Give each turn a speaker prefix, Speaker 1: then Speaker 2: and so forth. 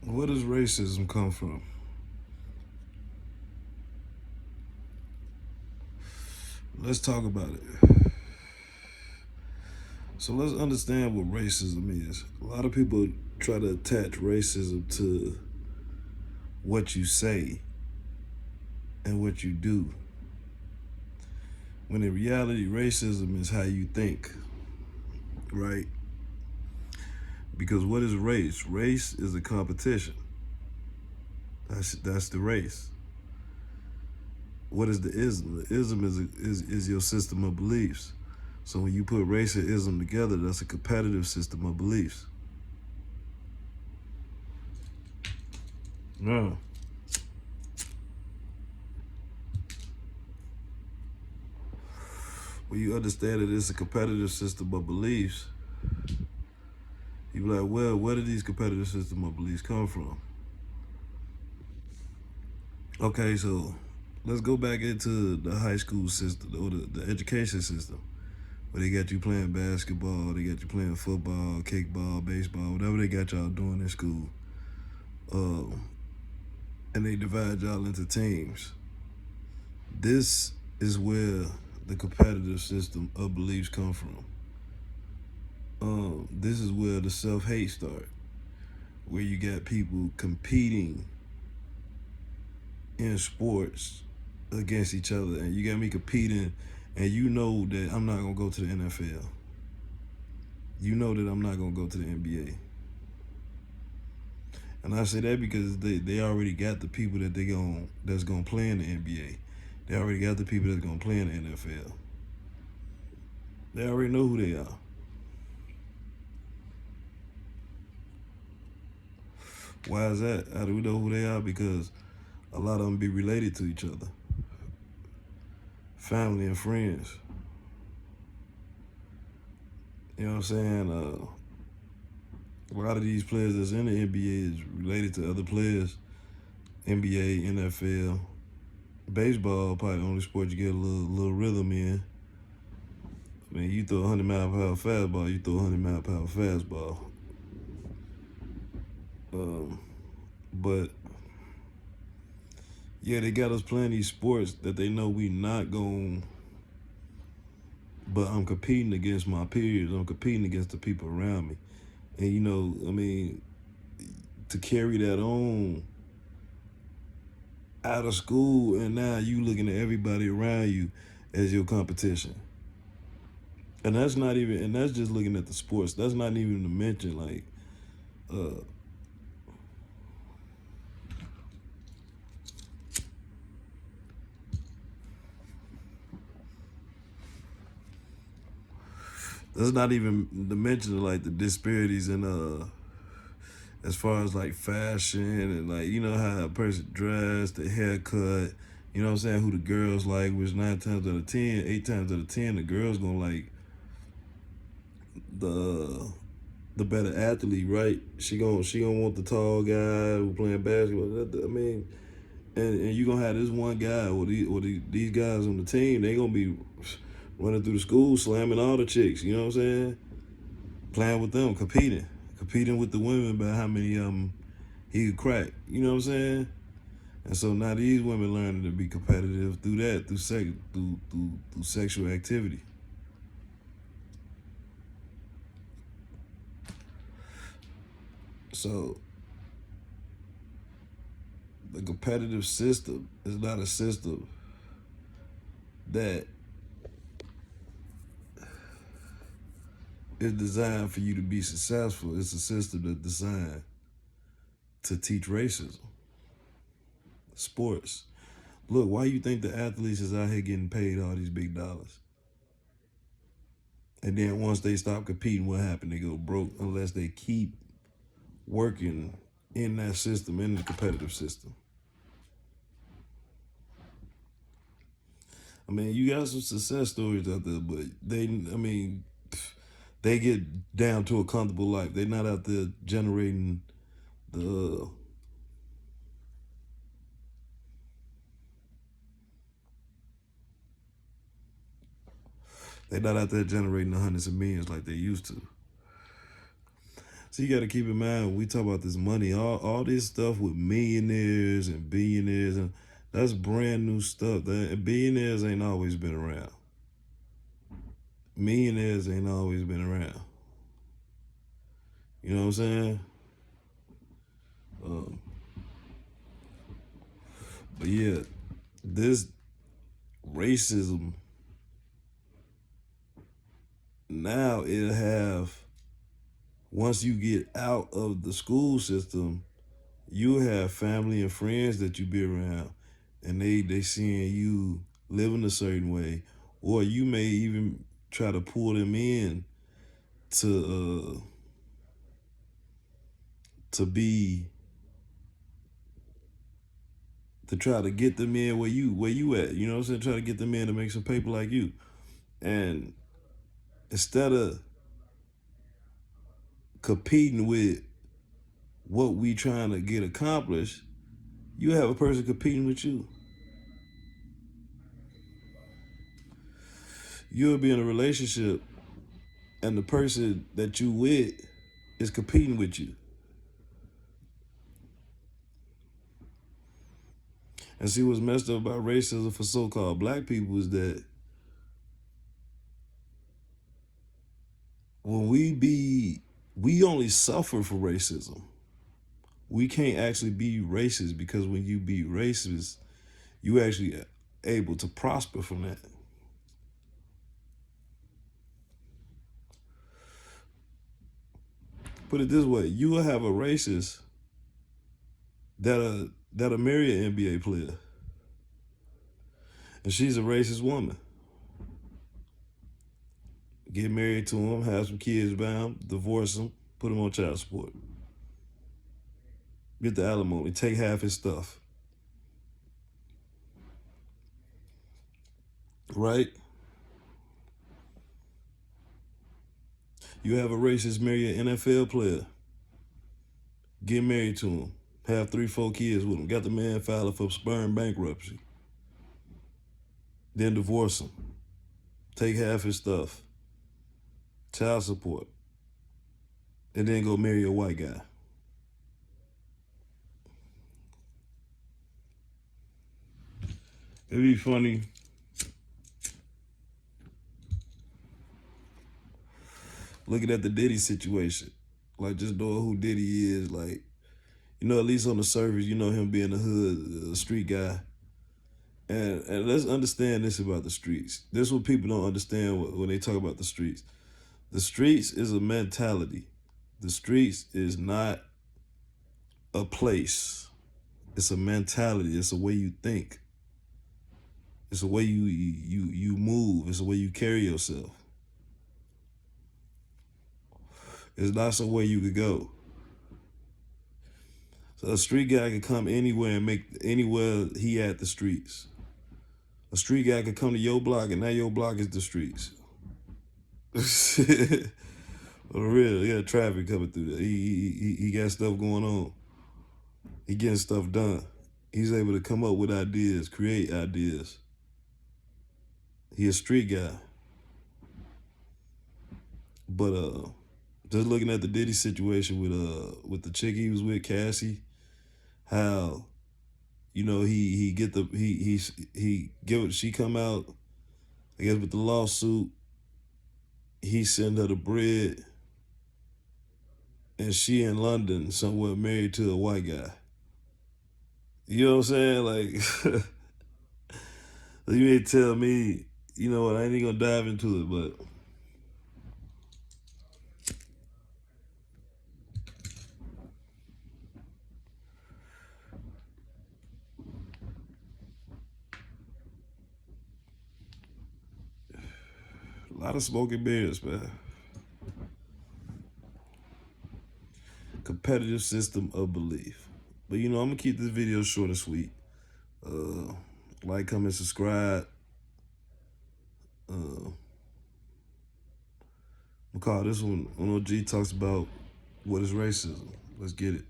Speaker 1: Where does racism come from? Let's talk about it. So let's understand what racism is. A lot of people try to attach racism to what you say and what you do. When in reality, racism is how you think, right? Because what is race? Race is a competition. That's the race. What is the ism? The ism is your system of beliefs. So when you put race and ism together, that's a competitive system of beliefs. Now, when you understand that it's a competitive system of beliefs, you be like, well, where did these competitive system of beliefs come from? Okay, so let's go back into the high school system or the education system, where they got you playing basketball, they got you playing football, kickball, baseball, whatever they got y'all doing in school. And they divide y'all into teams. This is where the competitive system of beliefs come from. This is where the self-hate start, where you got people competing in sports against each other, and you got me competing, and you know that I'm not gonna go to the NFL. You know that I'm not gonna go to the NBA. And I say that because they already got the people that's gonna play in the NBA. They already got the people that's gonna play in the NFL. They already know who they are. Why is that? How do we know who they are? Because a lot of them be related to each other, family and friends. You know what I'm saying? A lot of these players that's in the NBA is related to other players. NBA, NFL, baseball, probably the only sport you get a little rhythm in. I mean, you throw a 100-mile-per-hour fastball, you throw a 100-mile-per-hour fastball. But yeah, they got us playing these sports that they know we not going. But I'm competing against my peers. I'm competing against the people around me. And you know, I mean, to carry that on out of school, and now you looking at everybody around you as your competition. And that's not even, and that's just looking at the sports. That's not even to mention like, uh, that's not even to mention like the disparities in as far as like fashion and like you know how a person dressed, the haircut, you know what I'm saying, who the girls like, which 9 times out of 10, 8 times out of 10, the girls gonna like the the better athlete, right? She gonna want the tall guy who playing basketball. I mean, and you gonna have this one guy these guys on the team. They gonna be running through the school, slamming all the chicks. You know what I'm saying? Playing with them, competing with the women by how many he could crack. You know what I'm saying? And so now these women learning to be competitive through that, through sexual activity. So the competitive system is not a system that is designed for you to be successful. It's a system that's designed to teach racism. Sports. Look, why you think the athletes is out here getting paid all these big dollars? And then once they stop competing, what happened? They go broke unless they keep working in that system, in the competitive system. I mean, you got some success stories out there, but they get down to a comfortable life. They're not out there generating the they're not out there generating the hundreds of millions like they used to. So you got to keep in mind when we talk about this money, all this stuff with millionaires and billionaires, and that's brand new stuff. And billionaires ain't always been around. Millionaires ain't always been around. You know what I'm saying? Um, but yeah, this racism now it'll have, once you get out of the school system, you have family and friends that you be around, and they seeing you living a certain way, or you may even try to pull them in to be to try to get them in where you at. You know what I'm saying? Try to get them in to make some paper like you, and instead of competing with what we trying to get accomplished, you have a person competing with you. You'll be in a relationship and the person that you with is competing with you. And see, what's messed up about racism for so-called black people is that when we only suffer for racism. We can't actually be racist, because when you be racist, you actually able to prosper from that. Put it this way, you will have a racist that'll marry an NBA player, and she's a racist woman. Get married to him, have some kids by him, divorce him, put him on child support. Get the alimony, take half his stuff. Right? You have a racist marry an NFL player, get married to him, have 3-4 kids with him, got the man filing for sperm bankruptcy, then divorce him, take half his stuff, child support, and then go marry a white guy. It'd be funny. Looking at the Diddy situation, like just knowing who Diddy is, like, you know, at least on the surface, you know him being a hood, a street guy. And let's understand this about the streets. This is what people don't understand when they talk about the streets. The streets is a mentality. The streets is not a place. It's a mentality. It's a way you think. It's a way you move. It's a way you carry yourself. It's not some way you could go. So a street guy could come anywhere and make anywhere he at the streets. A street guy could come to your block, and now your block is the streets. For real, he got traffic coming through there. He got stuff going on. He getting stuff done. He's able to come up with ideas, create ideas. He a street guy. But just looking at the Diddy situation with the chick he was with, Cassie, how, you know, she come out, I guess, with the lawsuit. He send her the bread, and she in London somewhere married to a white guy. You know what I'm saying? Like, you may tell me, you know what, I ain't gonna dive into it, but a lot of smoking mirrors, man. Competitive system of belief. But, you know, I'm gonna keep this video short and sweet. Like, comment, subscribe. I'm gonna call this one when OG talks about what is racism. Let's get it.